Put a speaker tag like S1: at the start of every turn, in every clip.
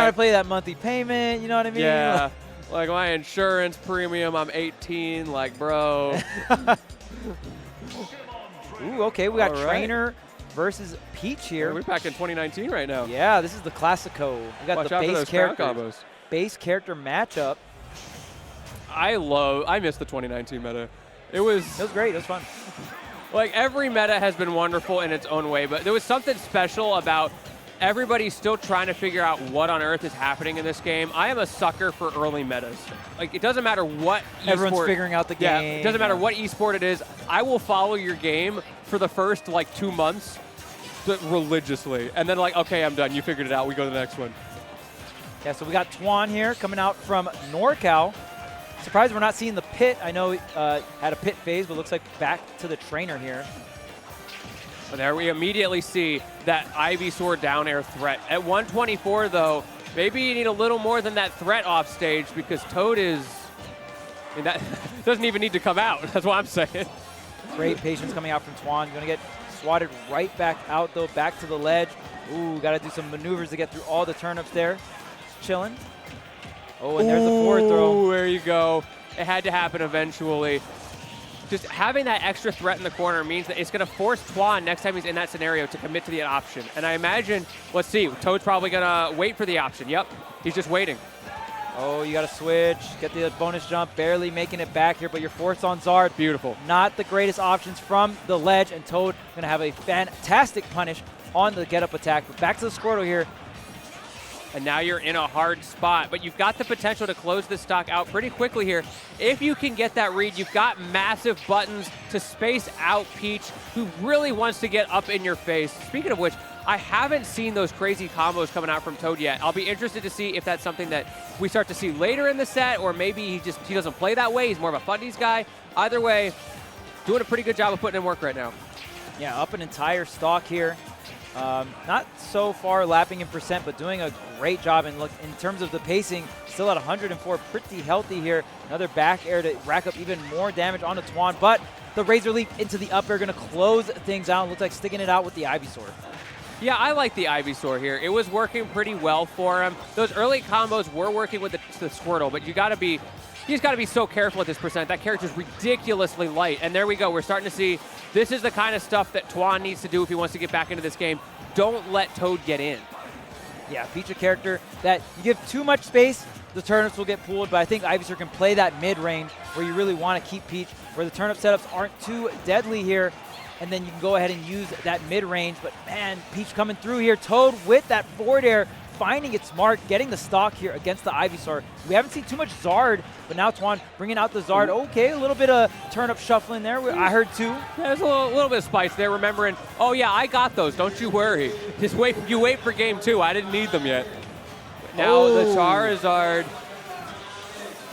S1: to play that monthly payment, you know what I mean?
S2: Yeah. Like my insurance premium, I'm 18, like, bro.
S1: Ooh, okay, we got
S2: All right.
S1: Trainer versus Peach here.
S2: We're back in 2019 right now.
S1: Yeah, this is the Classico. We got
S2: Watch
S1: the
S2: out for
S1: base
S2: those crown
S1: character.
S2: combos.
S1: Base character matchup.
S2: I miss the 2019 meta. It was
S1: great. It was fun.
S2: like every meta has been wonderful in its own way, but there was something special about everybody's still trying to figure out what on earth is happening in this game. I am a sucker for early metas. Like, it doesn't matter what
S1: Everyone's figuring out the game.
S2: Yeah, it doesn't matter what esport it is. I will follow your game for the first, like, 2 months religiously. And then, like, okay, I'm done. You figured it out. We go to the next one.
S1: Yeah, so we got Twan here coming out from NorCal. Surprised we're not seeing the pit. I know had a pit phase, but looks like back to the trainer here.
S2: There we immediately see that Ivysaur down air threat. At 124, though, maybe you need a little more than that threat off stage because Toad is, I mean, that doesn't even need to come out. That's what I'm saying.
S1: Great patience coming out from Twan. Going to get swatted right back out, though, back to the ledge. Ooh, got to do some maneuvers to get through all the turnips there. Chilling. Oh, and there's the forward throw.
S2: Ooh, there you go. It had to happen eventually. Just having that extra threat in the corner means that it's going to force Twan next time he's in that scenario to commit to the option. And I imagine, let's see, Toad's probably going to wait for the option. Yep, he's just waiting.
S1: Oh, you got to switch, get the bonus jump, barely making it back here, but you're forced on Zard.
S2: Beautiful.
S1: Not the greatest options from the ledge, and Toad going to have a fantastic punish on the get-up attack. But back to the Squirtle here.
S2: And now you're in a hard spot, but you've got the potential to close this stock out pretty quickly here. If you can get that read, you've got massive buttons to space out Peach, who really wants to get up in your face. Speaking of which, I haven't seen those crazy combos coming out from Toad yet. I'll be interested to see if that's something that we start to see later in the set, or maybe he doesn't play that way. He's more of a fundies guy. Either way, doing a pretty good job of putting in work right now.
S1: Yeah, up an entire stock here. Not so far lapping in percent, but doing a great job. And look, in terms of the pacing, still at 104, pretty healthy here. Another back air to rack up even more damage onto Twan, but the Razor Leap into the up air going to close things out. Looks like sticking it out with the Ivysaur.
S2: Yeah, I like the Ivysaur here. It was working pretty well for him. Those early combos were working with the Squirtle, but you got to be so careful with this percent. That character's ridiculously light. And there we go. We're starting to see this is the kind of stuff that Twan needs to do if he wants to get back into this game. Don't let Toad get in.
S1: Yeah, Peach a character that you give too much space, the turnips will get pulled, but I think Ivysaur can play that mid-range where you really want to keep Peach, where the turnip setups aren't too deadly here, and then you can go ahead and use that mid-range. But man, Peach coming through here. Toad with that forward air, finding its mark, getting the stock here against the Ivysaur. We haven't seen too much Zard, but now Twan bringing out the Zard. Okay, a little bit of turnip shuffling there. I heard two.
S2: There's a little bit of spice there, remembering, oh yeah, I got those, don't you worry. Just wait, you wait for game 2. I didn't need them yet. Now the Charizard.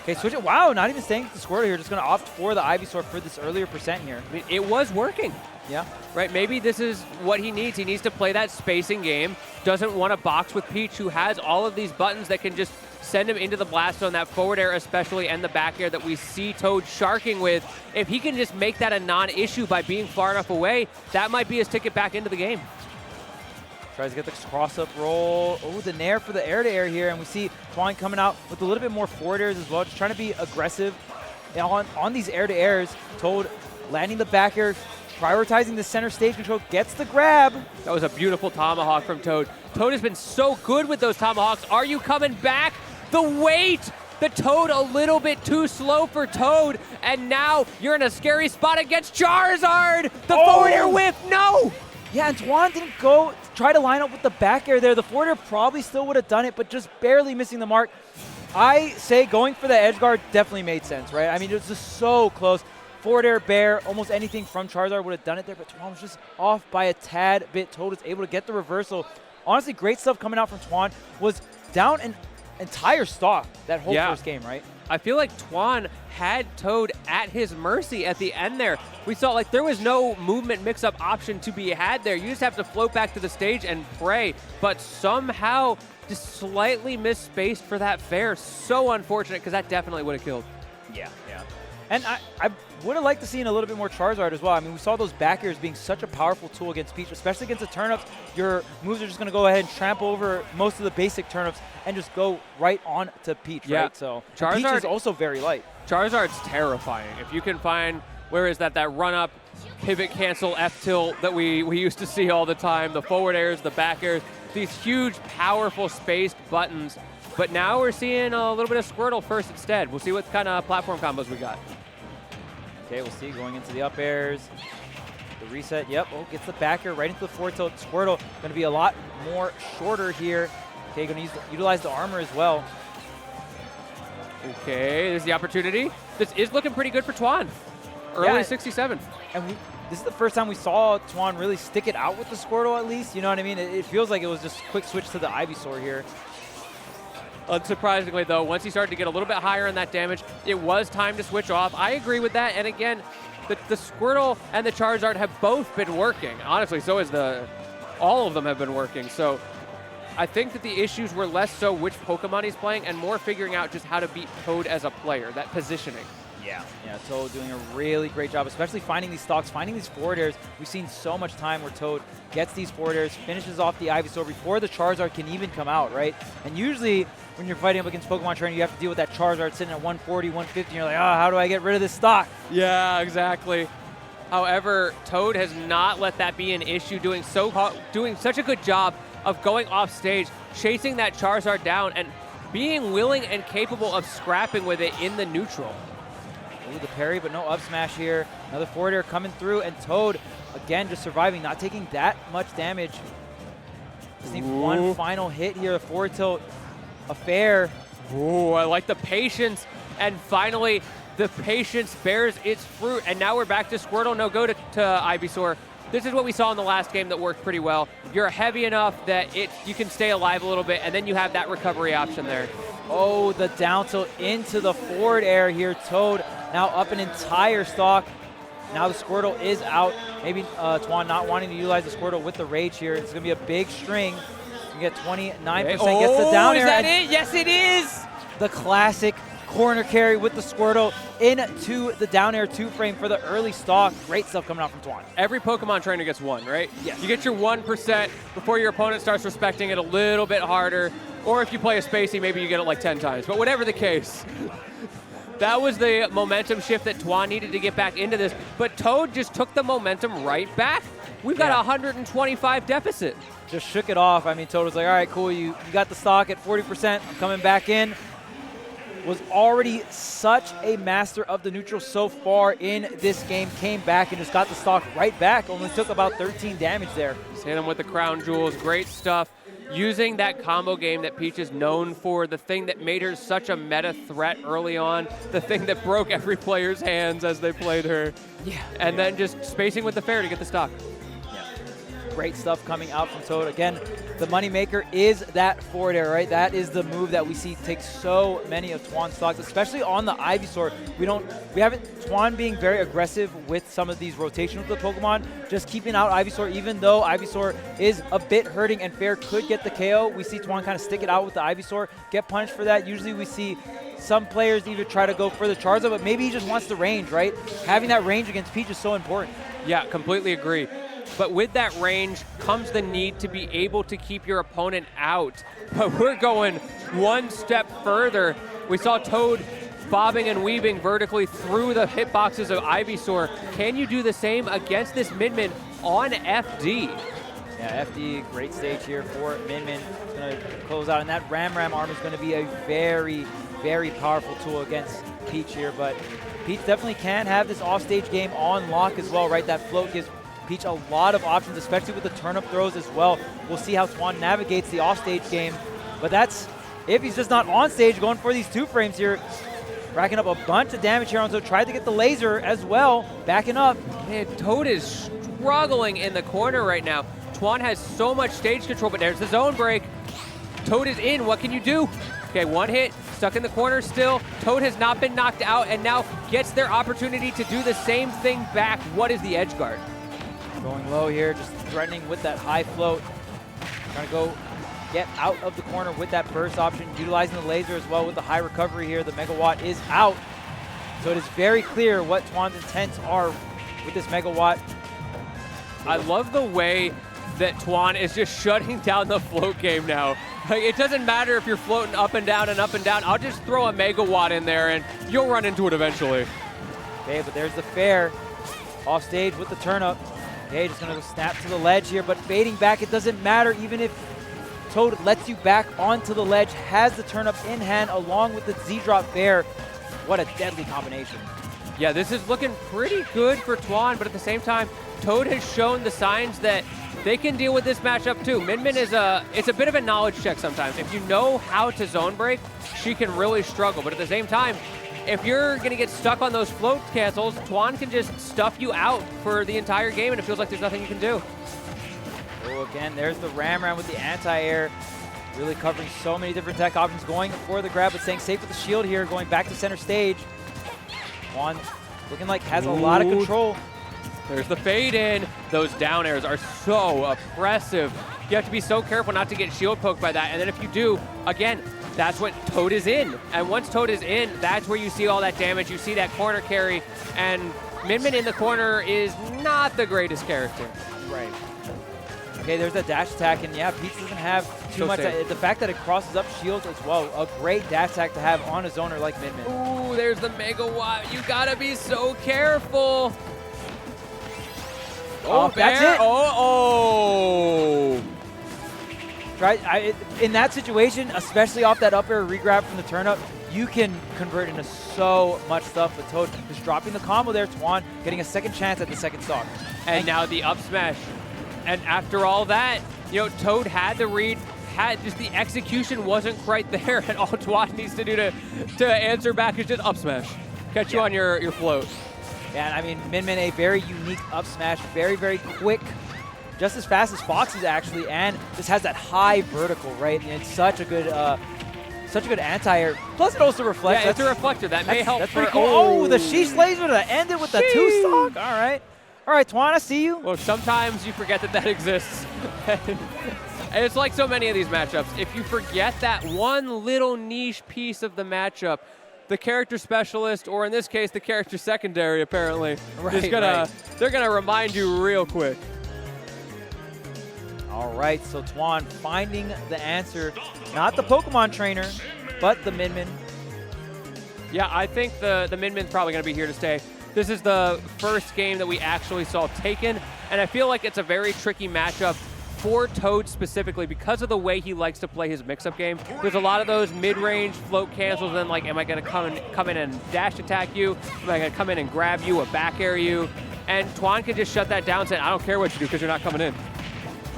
S1: Okay, switch it. Wow, not even staying with the Squirtle here. Just going to opt for the Ivysaur for this earlier percent here.
S2: I mean, it was working.
S1: Yeah.
S2: Right, maybe this is what he needs. He needs to play that spacing game. Doesn't want to box with Peach, who has all of these buttons that can just send him into the blast zone, that forward air especially, and the back air that we see Toad sharking with. If he can just make that a non-issue by being far enough away, that might be his ticket back into the game.
S1: Tries to get the cross-up roll. Oh, the nair for the air-to-air here, and we see Twan coming out with a little bit more forward airs as well, just trying to be aggressive on these air-to-airs. Toad landing the back air, prioritizing the center stage control, gets the grab.
S2: That was a beautiful tomahawk from Toad. Toad has been so good with those tomahawks. Are you coming back? The weight! The Toad a little bit too slow for Toad, and now you're in a scary spot against Charizard! The forward air whip, no!
S1: Yeah, and Twan didn't go try to line up with the back air there. The forward air probably still would have done it, but just barely missing the mark. I say going for the edge guard definitely made sense, right? I mean, it was just so close. Forward air bear, almost anything from Charizard would have done it there, but Twan was just off by a tad bit. Toad was able to get the reversal. Honestly, great stuff coming out from Twan. Was down an entire stock that whole first game, right?
S2: I feel like Twan had Toad at his mercy at the end there. We saw like there was no movement mix-up option to be had there. You just have to float back to the stage and pray, but somehow just slightly misspaced for that fair. So unfortunate, because that definitely would have killed.
S1: Yeah. And I would have liked to see a little bit more Charizard as well. I mean, we saw those back airs being such a powerful tool against Peach, especially against the turnips. Your moves are just going to go ahead and trample over most of the basic turnips and just go right on to Peach, right? So Peach is also very light.
S2: Charizard's terrifying. If you can find, where is that run-up, pivot cancel F tilt that we used to see all the time, the forward airs, the back airs, these huge, powerful, spaced buttons. But now we're seeing a little bit of Squirtle first instead. We'll see what kind of platform combos we got.
S1: Okay, we'll see going into the up airs. The reset, yep, gets the back air right into the forward tilt. Squirtle going to be a lot more shorter here. Okay, going to utilize the armor as well.
S2: Okay, there's the opportunity. This is looking pretty good for Twan. Early 67.
S1: And this is the first time we saw Twan really stick it out with the Squirtle at least. You know what I mean? It feels like it was just a quick switch to the Ivysaur here.
S2: Unsurprisingly, though, once he started to get a little bit higher in that damage, it was time to switch off. I agree with that. And again, the Squirtle and the Charizard have both been working. Honestly, so is all of them have been working. So I think that the issues were less so which Pokemon he's playing and more figuring out just how to beat Toad as a player, that positioning.
S1: Yeah, Toad doing a really great job, especially finding these stocks, finding these forward airs. We've seen so much time where Toad gets these forward airs, finishes off the Ivysaur before the Charizard can even come out, right? And usually when you're fighting up against Pokemon Trainer, you have to deal with that Charizard sitting at 140, 150, and you're like, how do I get rid of this stock?
S2: Yeah, exactly. However, Toad has not let that be an issue, doing such a good job of going off stage, chasing that Charizard down, and being willing and capable of scrapping with it in the neutral.
S1: Ooh, the parry, but no up smash here. Another forward air coming through, and Toad, again, just surviving, not taking that much damage. Just need one final hit here, a forward tilt affair.
S2: Ooh, I like the patience, and finally, the patience bears its fruit, and now we're back to Squirtle, no go to Ivysaur. This is what we saw in the last game that worked pretty well. You're heavy enough that you can stay alive a little bit, and then you have that recovery option there.
S1: Oh, the down tilt into the forward air here. Toad now up an entire stock. Now the Squirtle is out. Maybe Twan not wanting to utilize the Squirtle with the Rage here. It's going to be a big string. You get 29%, gets the down air.
S2: Is that it? Yes, it is!
S1: The classic corner carry with the Squirtle into the down air 2-frame for the early stock. Great stuff coming out from Twan.
S2: Every Pokemon trainer gets one, right?
S1: Yes.
S2: You get your 1% before your opponent starts respecting it a little bit harder. Or if you play a Spacey, maybe you get it like 10 times. But whatever the case, that was the momentum shift that Twan needed to get back into this. But Toad just took the momentum right back. We've got a 125 deficit.
S1: Just shook it off. I mean, Toad was like, all right, cool, you got the stock at 40%. I'm coming back in. Was already such a master of the neutral so far in this game. Came back and just got the stock right back. Only took about 13 damage there.
S2: Just hit him with the crown jewels. Great stuff. Using that combo game that Peach is known for, the thing that made her such a meta threat early on, the thing that broke every player's hands as they played her.
S1: Yeah.
S2: And then just spacing with the fair to get the stock.
S1: Yeah. Great stuff coming out from Toad. Again, the moneymaker is that forward air, right? That is the move that we see take so many of Twan's stocks, especially on the Ivysaur. We haven't Twan being very aggressive with some of these rotations with the Pokemon, just keeping out Ivysaur, even though Ivysaur is a bit hurting and Fair could get the KO. We see Twan kind of stick it out with the Ivysaur, get punished for that. Usually we see some players either try to go for the Charizard, but maybe he just wants the range, right? Having that range against Peach is so important.
S2: Yeah, completely agree. But with that range comes the need to be able to keep your opponent out. But we're going one step further. We saw Toad bobbing and weaving vertically through the hitboxes of Ivysaur. Can you do the same against this Min-Min on FD?
S1: Yeah, FD, great stage here for Min-Min. It's going to close out, and that Ram arm is going to be a very, very powerful tool against Peach here. But Peach definitely can have this offstage game on lock as well, right? That float gives Peach a lot of options, especially with the turnip throws as well. We'll see how Twan navigates the offstage game. But that's if he's just not on stage going for these 2 frames here. Racking up a bunch of damage here on Toad. Tried to get the laser as well, backing up.
S2: Man, Toad is struggling in the corner right now. Twan has so much stage control, but there's the zone break. Toad is in, what can you do? Okay, 1 hit, stuck in the corner still. Toad has not been knocked out and now gets their opportunity to do the same thing back. What is the edge guard?
S1: Going low here, just threatening with that high float. Trying to go get out of the corner with that burst option, utilizing the laser as well with the high recovery here. The Megawatt is out. So it is very clear what Twan's intents are with this megawatt.
S2: I love the way that Twan is just shutting down the float game now. Like, it doesn't matter if you're floating up and down and up and down. I'll just throw a megawatt in there and you'll run into it eventually.
S1: Okay, but there's the fair off stage with the turnip. Okay, just gonna snap to the ledge here, but fading back, it doesn't matter even if Toad lets you back onto the ledge, has the turnip in hand along with the Z-drop fair. What a deadly combination.
S2: Yeah, this is looking pretty good for Twan, but at the same time, Toad has shown the signs that they can deal with this matchup too. Min Min is it's a bit of a knowledge check sometimes. If you know how to zone break, she can really struggle. But at the same time, if you're gonna get stuck on those float cancels, Twan can just stuff you out for the entire game and it feels like there's nothing you can do.
S1: Oh, again, there's the Ram with the anti-air. Really covering so many different tech options, going for the grab, but staying safe with the shield here, going back to center stage. Twan looking like has a lot of control.
S2: There's the fade in. Those down airs are so oppressive. You have to be so careful not to get shield poked by that. And then if you do, again, that's what Toad is in. And once Toad is in, that's where you see all that damage. You see that corner carry. And Min Min in the corner is not the greatest character.
S1: Right. Okay, there's that dash attack. And yeah, Peach doesn't have too much. The fact that it crosses up shields as well. A great dash attack to have on a zoner like Min Min.
S2: Ooh, there's the megawatt. You gotta be so careful. Oh,
S1: that's it.
S2: Oh.
S1: Right, in that situation, especially off that up air regrab from the turnip, you can convert into so much stuff with Toad. Just dropping the combo there, Twan getting a second chance at the second stock.
S2: And now the up smash. And after all that, you know, Toad had the read, just the execution wasn't quite there, and all Twan needs to do to answer back is just up smash. Catch you on your float.
S1: Yeah, I mean, Min Min, a very unique up smash, very, very quick, just as fast as Fox's actually, and this has that high vertical, right? And it's such a good anti-air. Plus, it also reflects.
S2: Yeah, it's a reflector. That may help.
S1: That's pretty cool. Oh, the sheesh laser to end it with the two stock. All right, Twan, I see you.
S2: Well, sometimes you forget that exists. And it's like so many of these matchups. If you forget that one little niche piece of the matchup, the character specialist, or in this case, the character secondary, apparently, they're gonna remind you real quick.
S1: All right, so Twan finding the answer, not the Pokemon trainer, but the Min Min.
S2: Yeah, I think the Min Min's probably gonna be here to stay. This is the first game that we actually saw taken, and I feel like it's a very tricky matchup for Toad specifically because of the way he likes to play his mix-up game. There's a lot of those mid-range float cancels, and like, am I gonna come in and dash attack you? Am I gonna come in and grab you, or back air you? And Twan can just shut that down, saying, I don't care what you do because you're not coming in.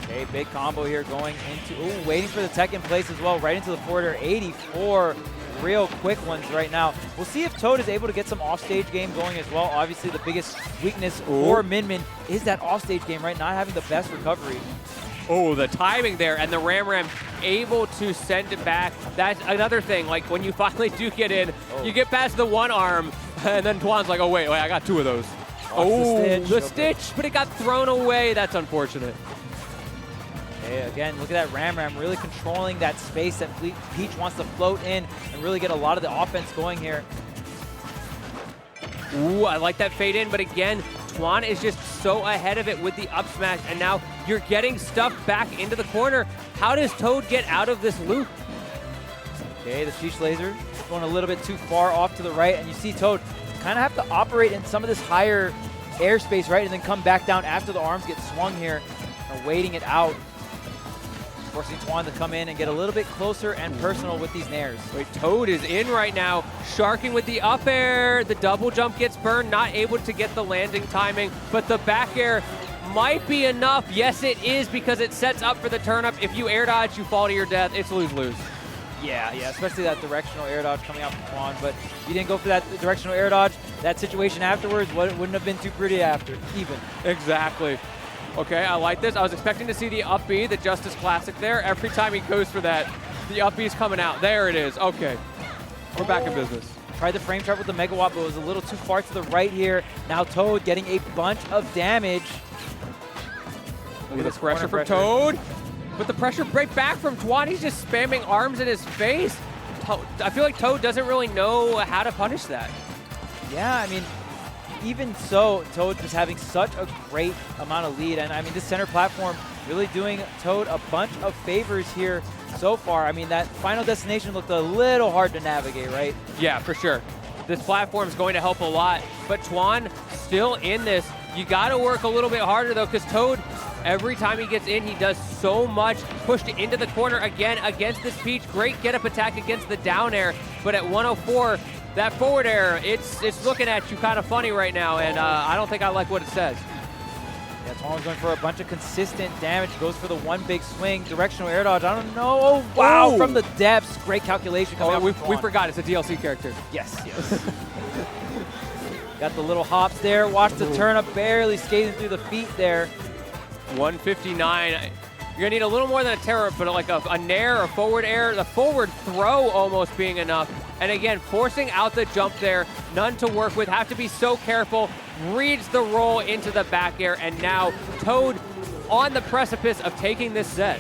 S1: Okay, big combo here going into, waiting for the tech in place as well, right into the forward air. 84 real quick ones right now. We'll see if Toad is able to get some offstage game going as well. Obviously, the biggest weakness for Min Min is that offstage game, right? Not having the best recovery.
S2: Oh, the timing there, and the Ram able to send it back. That's another thing, like when you finally do get in, you get past the one arm, and then Twan's like, oh, wait, I got two of those. The stitch, but it got thrown away. That's unfortunate.
S1: Okay, again, look at that Ram really controlling that space that Peach wants to float in and really get a lot of the offense going here.
S2: Ooh, I like that fade in, but again, Twan is just so ahead of it with the up smash, and now you're getting stuff back into the corner. How does Toad get out of this loop?
S1: Okay, the sheesh laser going a little bit too far off to the right, and you see Toad kind of have to operate in some of this higher airspace, right, and then come back down after the arms get swung here, and waiting it out. Forcing Twan to come in and get a little bit closer and personal with these nairs.
S2: Wait, Toad is in right now, sharking with the up air. The double jump gets burned, not able to get the landing timing, but the back air might be enough. Yes, it is, because it sets up for the turnip. If you air dodge, you fall to your death. It's lose-lose.
S1: Yeah, especially that directional air dodge coming out from Twan, but you didn't go for that directional air dodge. That situation afterwards wouldn't have been too pretty after, even.
S2: Exactly. Okay, I like this. I was expecting to see the up B, the Justice Classic there. Every time he goes for that, the up B's coming out. There it is. Okay, we're back in business.
S1: Tried the frame trap with the Megawatt, but it was a little too far to the right here. Now Toad getting a bunch of damage.
S2: Look at this pressure from Toad. But the pressure right back from Twan. He's just spamming arms in his face. I feel like Toad doesn't really know how to punish that.
S1: Yeah, I mean, even so, Toad just having such a great amount of lead. And I mean, this center platform really doing Toad a bunch of favors here so far. I mean, that final destination looked a little hard to navigate, right?
S2: Yeah, for sure. This platform is going to help a lot, but Twan still in this. You got to work a little bit harder, though, because Toad, every time he gets in, he does so much. Pushed into the corner again against this Peach. Great get-up attack against the down air, but at 104, that forward air, it's looking at you kind of funny right now, and I don't think I like what it says.
S1: Yeah, Twan's going for a bunch of consistent damage. Goes for the one big swing. Directional air dodge. I don't know. Oh, wow.
S2: Ooh.
S1: From the depths. Great calculation coming out from
S2: We
S1: Twan.
S2: forgot it's a DLC character.
S1: Yes, yes. Got the little hops there. Watch the turnip barely skating through the feet there.
S2: 159. You're going to need a little more than a terror, but like a nair, a forward air, the forward throw almost being enough. And again, forcing out the jump there. None to work with. Have to be so careful. Reads the roll into the back air, and now Toad on the precipice of taking this set.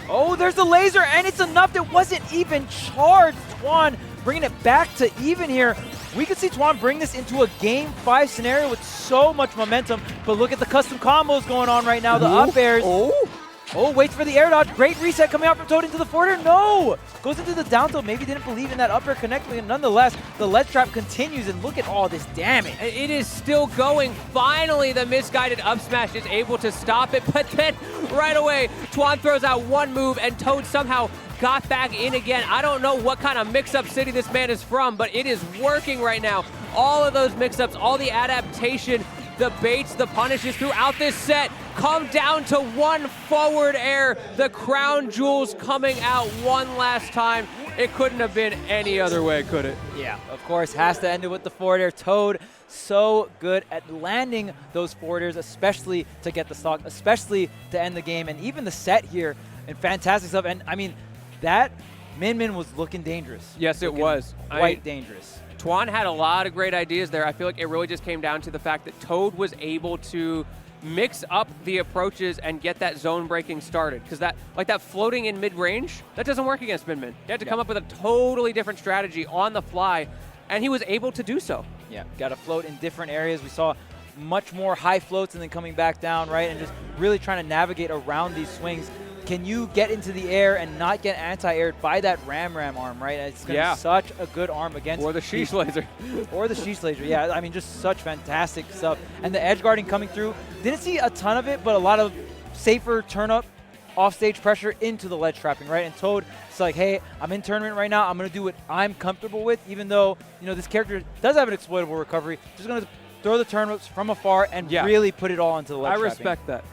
S1: Oh, there's the laser, and it's enough that wasn't even charged. Twan bringing it back to even here. We could see Twan bring this into a Game 5 scenario with so much momentum, but look at the custom combos going on right now, the up airs. Oh, waits for the air dodge. Great reset coming out from Toad into the forward air. No! Goes into the down tilt. Maybe didn't believe in that up air connecting, and nonetheless, the ledge trap continues, and look at all this damage.
S2: It is still going. Finally, the misguided up smash is able to stop it, but then right away, Twan throws out one move, and Toad somehow got back in again. I don't know what kind of mix-up city this man is from, but it is working right now. All of those mix-ups, all the adaptation, the baits, the punishes throughout this set come down to one forward air. The crown jewels coming out one last time. It couldn't have been any other way, could it?
S1: Yeah, of course, has to end it with the forward air. Toad, so good at landing those forward airs, especially to get the stock, especially to end the game, and even the set here, and fantastic stuff. And I mean, that Min was looking dangerous.
S2: Yes, it was.
S1: Quite dangerous.
S2: Twan had a lot of great ideas there. I feel like it really just came down to the fact that Toad was able to mix up the approaches and get that zone breaking started. Because that floating in mid-range, that doesn't work against Min. You have to come up with a totally different strategy on the fly, and he was able to do so.
S1: Yeah, got to float in different areas. We saw much more high floats and then coming back down, right? And just really trying to navigate around these swings. Can you get into the air and not get anti-aired by that Ram arm, right? It's going to be such a good arm against.
S2: Or the Sheesh laser.
S1: Or the Sheesh laser, yeah. I mean, just such fantastic stuff. And the edge guarding coming through. Didn't see a ton of it, but a lot of safer turn-up, off-stage pressure into the ledge trapping, right? And Toad, it's like, hey, I'm in tournament right now. I'm going to do what I'm comfortable with, even though, you know, this character does have an exploitable recovery. Just going to throw the turn-ups from afar and really put it all into the ledge trapping.
S2: I respect that.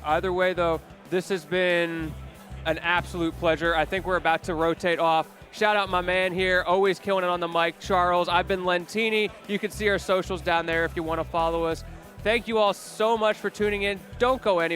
S2: Either way, though, this has been an absolute pleasure. I think we're about to rotate off. Shout out my man here, always killing it on the mic, Charles. I've been Lentini. You can see our socials down there if you want to follow us. Thank you all so much for tuning in. Don't go anywhere.